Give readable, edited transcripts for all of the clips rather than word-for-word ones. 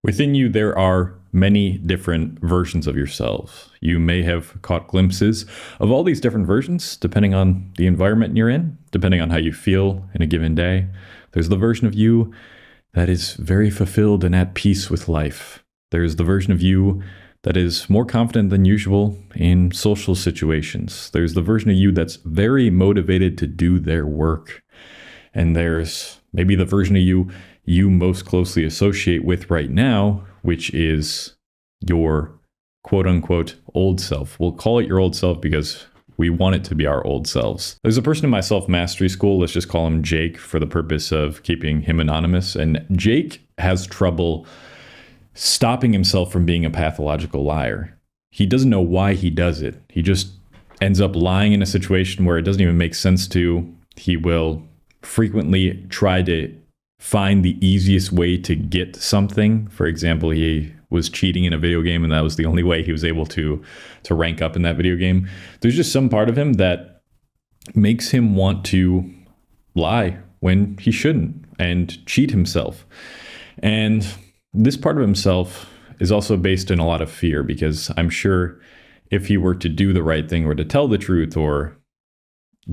Within you, there are many different versions of yourselves. You may have caught glimpses of all these different versions depending on the environment you're in, depending on how you feel in a given day. There's the version of you that is very fulfilled and at peace with life. There's the version of you that is more confident than usual in social situations. There's the version of you that's very motivated to do their work. And there's maybe the version of you most closely associate with right now, which is your quote unquote old self. We'll call it your old self because we want it to be our old selves. There's a person in my self-mastery school, let's just call him Jake for the purpose of keeping him anonymous. And Jake has trouble stopping himself from being a pathological liar. He doesn't know why he does it. He just ends up lying in a situation where it doesn't even make sense to. He will frequently try to find the easiest way to get something. For example, he was cheating in a video game and that was the only way he was able to rank up in that video game. There's just some part of him that makes him want to lie when he shouldn't and cheat himself. And this part of himself is also based in a lot of fear, because I'm sure if he were to do the right thing or to tell the truth or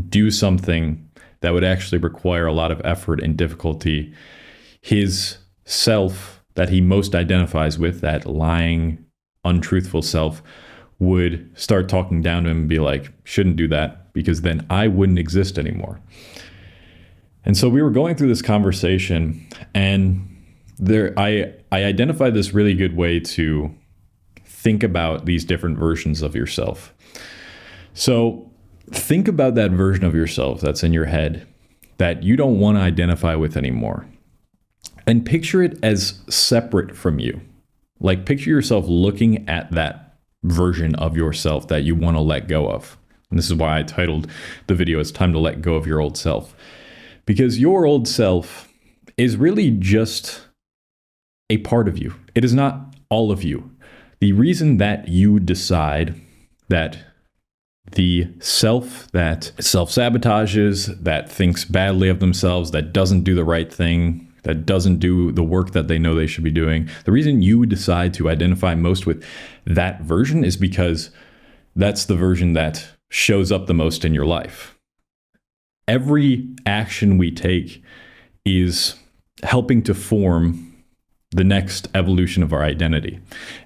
do something that would actually require a lot of effort and difficulty, his self that he most identifies with, that lying, untruthful self, would start talking down to him and be like, shouldn't do that because then I wouldn't exist anymore. And so we were going through this conversation, and I identified this really good way to think about these different versions of yourself. So think about that version of yourself that's in your head that you don't want to identify with anymore. And picture it as separate from you. Like picture yourself looking at that version of yourself that you want to let go of. And this is why I titled the video, It's Time to Let Go of Your Old Self. Because your old self is really just a part of you. It is not all of you. The reason that you decide that the self that self-sabotages, that thinks badly of themselves, that doesn't do the right thing, that doesn't do the work that they know they should be doing, the reason you decide to identify most with that version is because that's the version that shows up the most in your life. Every action we take is helping to form the next evolution of our identity.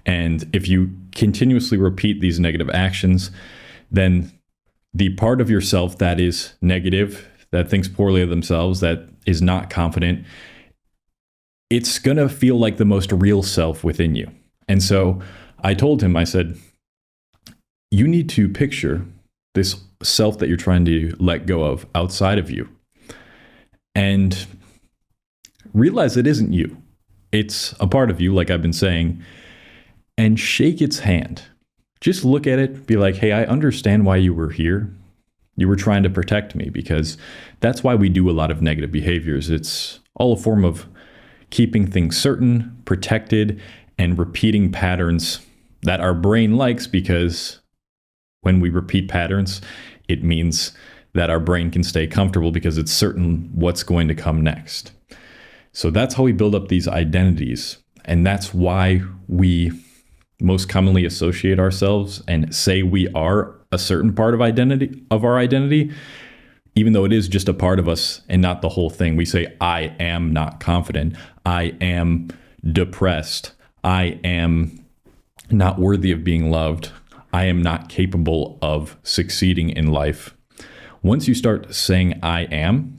And if you continuously repeat these negative actions, then the part of yourself that is negative, that thinks poorly of themselves, that is not confident, it's going to feel like the most real self within you. And so I told him, I said, you need to picture this self that you're trying to let go of outside of you and realize it isn't you. It's a part of you, like I've been saying, and shake its hand. Just look at it, be like, hey, I understand why you were here. You were trying to protect me, because that's why we do a lot of negative behaviors. It's all a form of keeping things certain, protected, and repeating patterns that our brain likes, because when we repeat patterns, it means that our brain can stay comfortable because it's certain what's going to come next. So that's how we build up these identities. And that's why we most commonly associate ourselves and say we are a certain part of our identity, even though it is just a part of us and not the whole thing. We say, I am not confident. I am depressed. I am not worthy of being loved. I am not capable of succeeding in life. Once you start saying I am,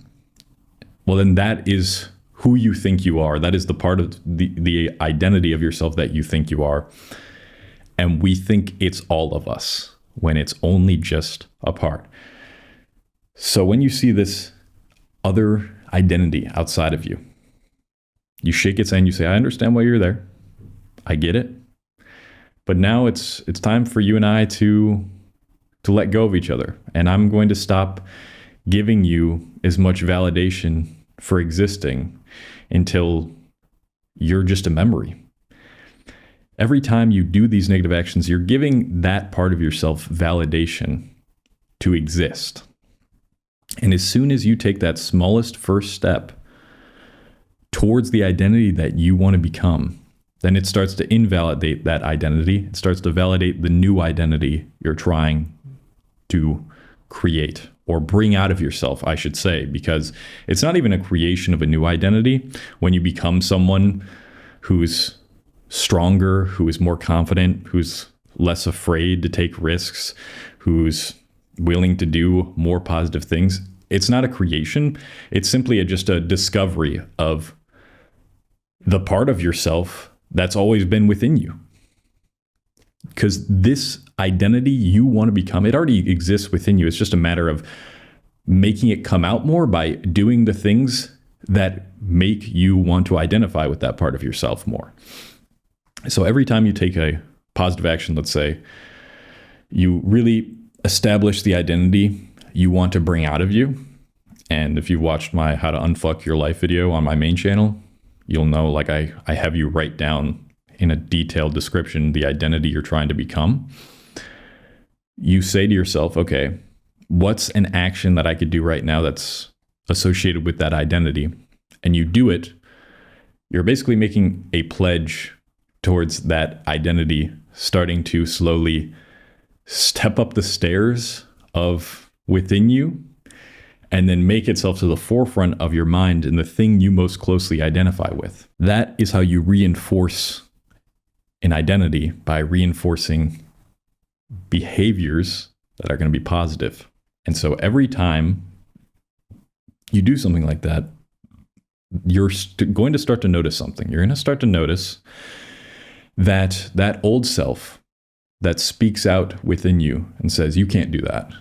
well, then that is who you think you are. That is the part of the identity of yourself that you think you are. And we think it's all of us when it's only just a part. So when you see this other identity outside of you, you shake its hand, you say, I understand why you're there. I get it. But now it's time for you and I to let go of each other. And I'm going to stop giving you as much validation for existing until you're just a memory. Every time you do these negative actions, you're giving that part of yourself validation to exist. And as soon as you take that smallest first step towards the identity that you want to become, then it starts to invalidate that identity. It starts to validate the new identity you're trying to create or bring out of yourself, I should say, because it's not even a creation of a new identity. When you become someone who's stronger, who is more confident, who's less afraid to take risks, who's willing to do more positive things, it's not a creation. It's simply just a discovery of the part of yourself that's always been within you. Because this identity you want to become, it already exists within you. It's just a matter of making it come out more by doing the things that make you want to identify with that part of yourself more. So every time you take a positive action, let's say, you really establish the identity you want to bring out of you. And if you've watched my How to Unfuck Your Life video on my main channel, you'll know, like, I have you write down in a detailed description the identity you're trying to become. You say to yourself, okay, what's an action that I could do right now that's associated with that identity? And you do it. You're basically making a pledge towards that identity starting to slowly step up the stairs of within you and then make itself to the forefront of your mind and the thing you most closely identify with. That is how you reinforce an identity, by reinforcing behaviors that are going to be positive. And so every time you do something like that, you're going to start to notice something. You're going to start to notice that that old self that speaks out within you and says, you can't do that.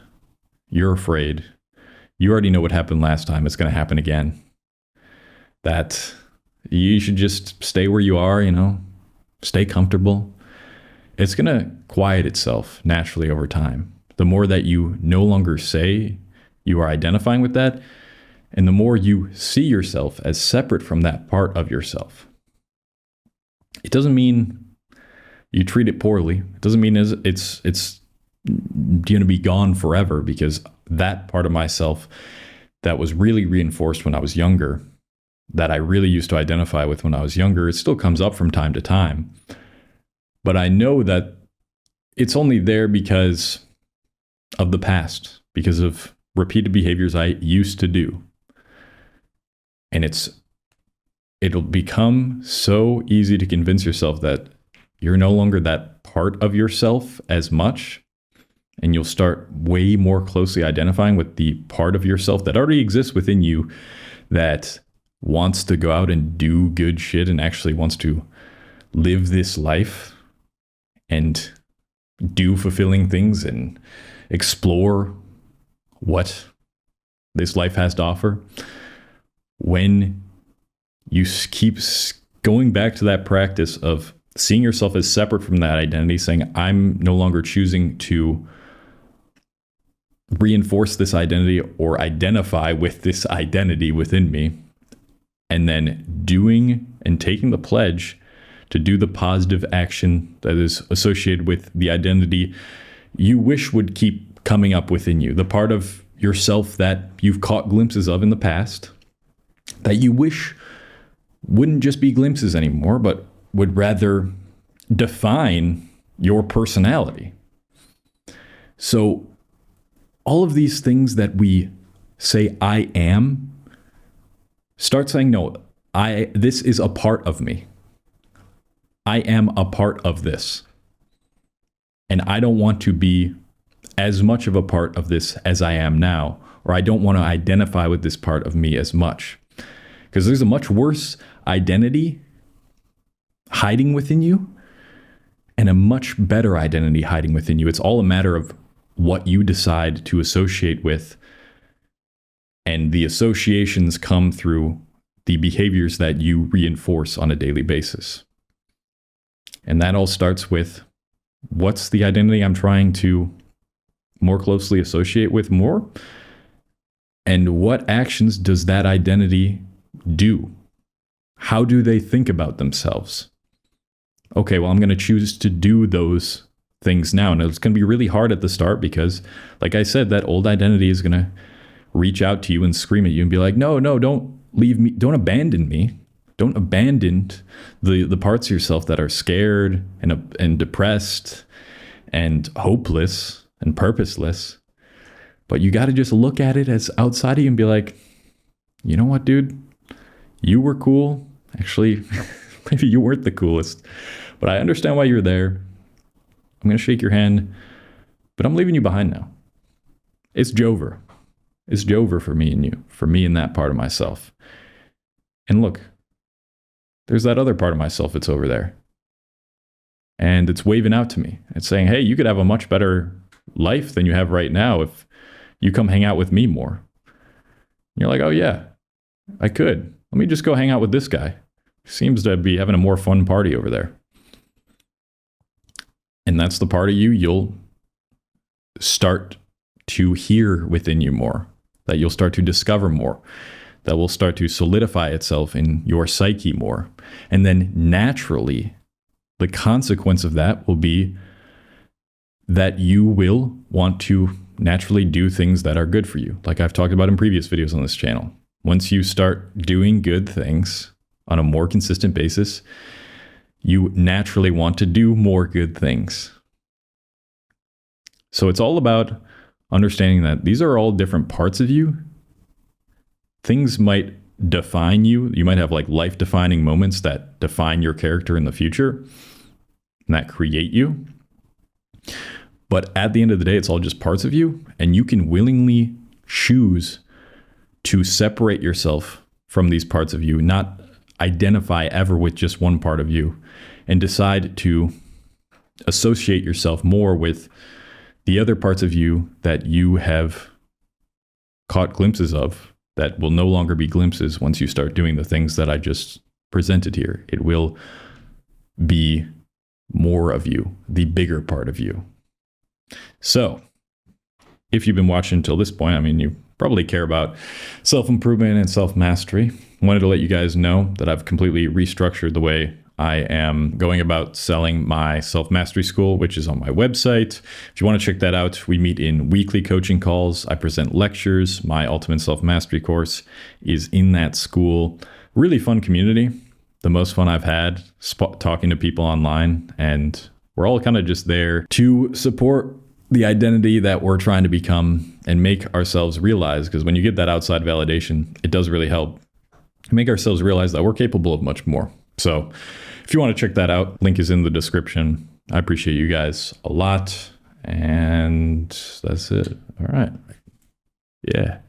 You're afraid. You already know what happened last time. It's going to happen again. That you should just stay where you are, stay comfortable. It's going to quiet itself naturally over time. The more that you no longer say you are identifying with that, and the more you see yourself as separate from that part of yourself. It doesn't mean you treat it poorly. It doesn't mean it's going to be gone forever, because that part of myself that was really reinforced when I was younger, that I really used to identify with when I was younger, it still comes up from time to time. But I know that it's only there because of the past, because of repeated behaviors I used to do. And it'll become so easy to convince yourself that you're no longer that part of yourself as much. And you'll start way more closely identifying with the part of yourself that already exists within you that wants to go out and do good shit and actually wants to live this life and do fulfilling things and explore what this life has to offer. When you keep going back to that practice of seeing yourself as separate from that identity, saying, I'm no longer choosing to reinforce this identity or identify with this identity within me, and then doing and taking the pledge to do the positive action that is associated with the identity you wish would keep coming up within you, the part of yourself that you've caught glimpses of in the past, that you wish wouldn't just be glimpses anymore, but would rather define your personality. So all of these things that we say I am, start saying, no, this is a part of me. I am a part of this. And I don't want to be as much of a part of this as I am now, or I don't want to identify with this part of me as much. Because there's a much worse identity hiding within you and a much better identity hiding within you. It's all a matter of what you decide to associate with. And the associations come through the behaviors that you reinforce on a daily basis. And that all starts with, what's the identity I'm trying to more closely associate with more? And what actions does that identity do? How do they think about themselves? Okay, well, I'm going to choose to do those things now. And it's going to be really hard at the start because, like I said, that old identity is going to reach out to you and scream at you and be like, no, don't leave me. Don't abandon me. Don't abandon the parts of yourself that are scared and depressed and hopeless and purposeless. But you got to just look at it as outside of you and be like, you know what, dude? You were cool. Actually, maybe you weren't the coolest, but I understand why you're there. I'm going to shake your hand, but I'm leaving you behind now. It's Jover. It's Jover for me and you, for me and that part of myself. And look, there's that other part of myself that's over there. And it's waving out to me. It's saying, hey, you could have a much better life than you have right now if you come hang out with me more. And you're like, oh yeah, I could. Let me just go hang out with this guy. Seems to be having a more fun party over there. And that's the part of you you'll start to hear within you more, that you'll start to discover more, that will start to solidify itself in your psyche more. And then naturally, the consequence of that will be that you will want to naturally do things that are good for you. Like I've talked about in previous videos on this channel. Once you start doing good things on a more consistent basis, you naturally want to do more good things. So it's all about understanding that these are all different parts of you. Things might define you. You might have like life-defining moments that define your character in the future and that create you. But at the end of the day, it's all just parts of you, and you can willingly choose to separate yourself from these parts of you, not identify ever with just one part of you, and decide to associate yourself more with the other parts of you that you have caught glimpses of that will no longer be glimpses once you start doing the things that I just presented here. It will be more of you, the bigger part of you. So if you've been watching until this point, I mean, you probably care about self-improvement and self-mastery. Wanted to let you guys know that I've completely restructured the way I am going about selling my self-mastery school, which is on my website. If you want to check that out, we meet in weekly coaching calls. I present lectures. My ultimate self-mastery course is in that school. Really fun community. The most fun I've had talking to people online, and we're all kind of just there to support the identity that we're trying to become and make ourselves realize, because when you get that outside validation, it does really help make ourselves realize that we're capable of much more. So if you want to check that out, link is in the description. I appreciate you guys a lot. And that's it. All right. Yeah.